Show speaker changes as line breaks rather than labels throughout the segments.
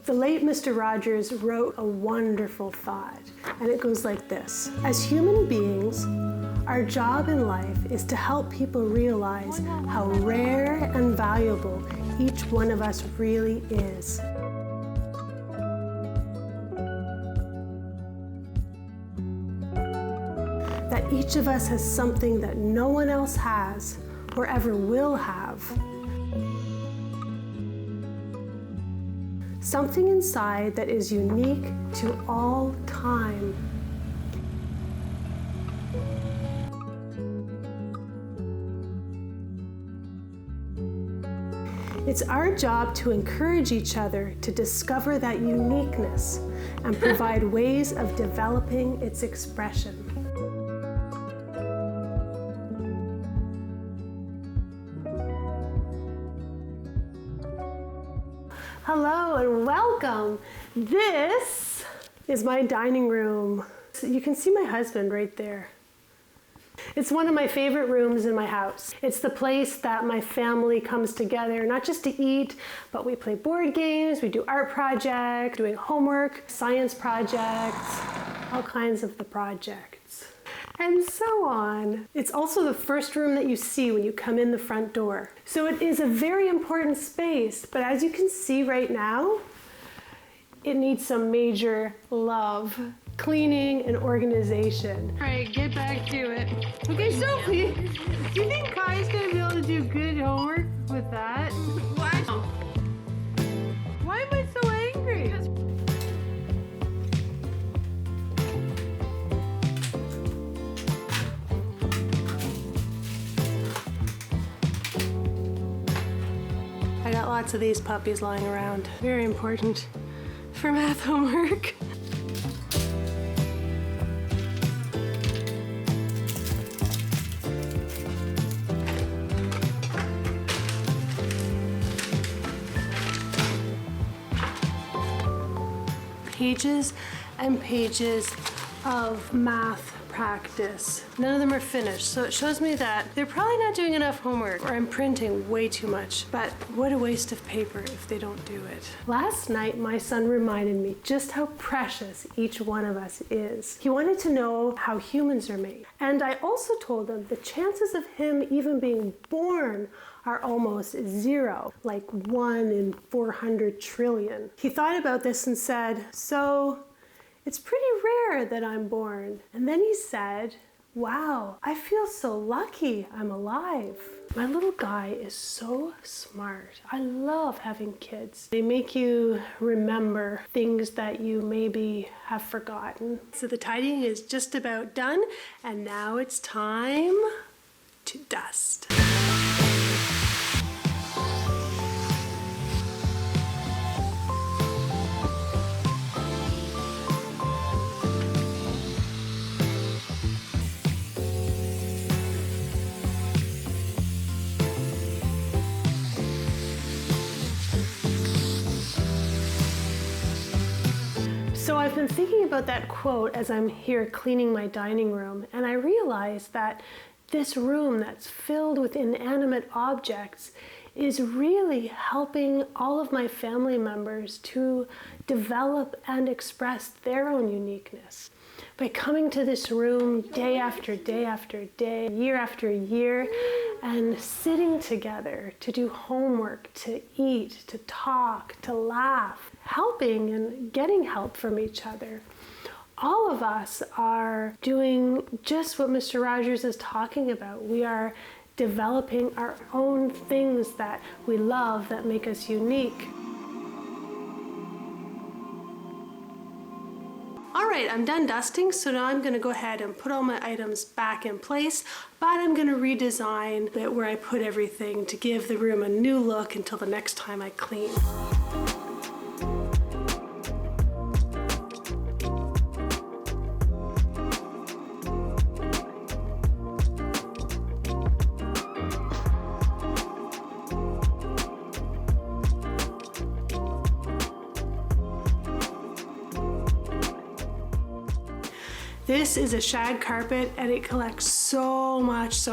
The late Mr. Rogers wrote a wonderful thought, and it goes like this. As human beings, our job in life is to help people realize how rare and valuable each one of us really is. That each of us has something that no one else has or ever will have. Something inside that is unique to all time. It's our job to encourage each other to discover that uniqueness and provide ways of developing its expression. Hello and welcome. This is my dining room. So you can see my husband right there. It's one of my favorite rooms in my house. It's the place that my family comes together, not just to eat, but we play board games, we do art projects, doing homework, science projects, all kinds of the projects, and so on. It's also the first room that you see when you come in the front door. So it is a very important space, but as you can see right now, it needs some major love, cleaning, and organization. All right, get back to it. Okay, Sophie, do you think Kai's gonna be able to do good homework with that? Why? Why am I so angry? I got lots of these puppies lying around. Very important for math homework. Pages and pages of math practice. None of them are finished, so it shows me that they're probably not doing enough homework, or I'm printing way too much. But what a waste of paper if they don't do it. Last night, my son reminded me just how precious each one of us is. He wanted to know how humans are made. And I also told him the chances of him even being born are almost zero, like 1 in 400 trillion. He thought about this and said, so it's pretty rare that I'm born. And then he said, wow, I feel so lucky I'm alive. My little guy is so smart. I love having kids. They make you remember things that you maybe have forgotten. So the tidying is just about done, and now it's time to dust. So I've been thinking about that quote as I'm here cleaning my dining room, and I realized that this room that's filled with inanimate objects is really helping all of my family members to develop and express their own uniqueness. By coming to this room day after day after day, year after year, and sitting together to do homework, to eat, to talk, to laugh, helping and getting help from each other. All of us are doing just what Mr. Rogers is talking about. We are developing our own things that we love that make us unique. All right, I'm done dusting, so now I'm gonna go ahead and put all my items back in place, but I'm gonna redesign it where I put everything to give the room a new look until the next time I clean. This is a shag carpet and it collects so much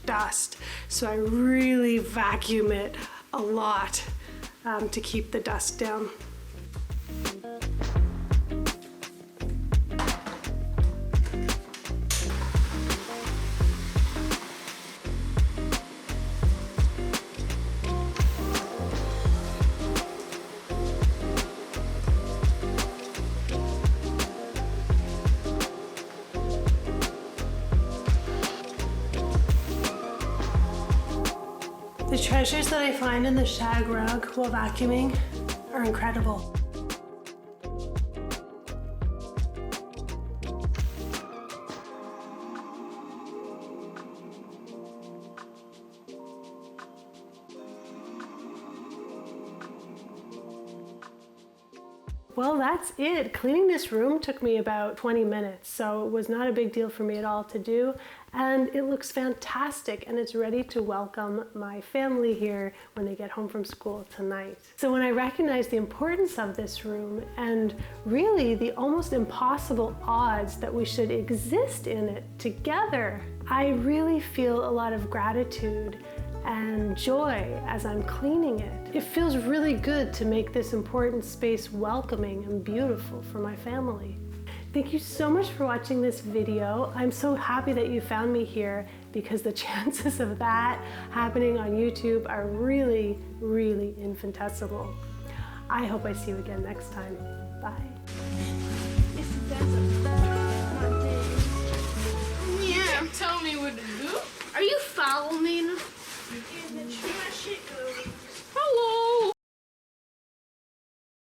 dust. So I really vacuum it a lot. to keep the dust down. The treasures that I find in the shag rug while vacuuming are incredible. Well, that's it. Cleaning this room took me about 20 minutes, so it was not a big deal for me at all to do. And it looks fantastic, and it's ready to welcome my family here when they get home from school tonight. So when I recognized the importance of this room and really the almost impossible odds that we should exist in it together, I really feel a lot of gratitude and joy as I'm cleaning it. It feels really good to make this important space welcoming and beautiful for my family. Thank you so much for watching this video. I'm so happy that you found me here because the chances of that happening on YouTube are really, really infinitesimal. I hope I see you again next time. Bye.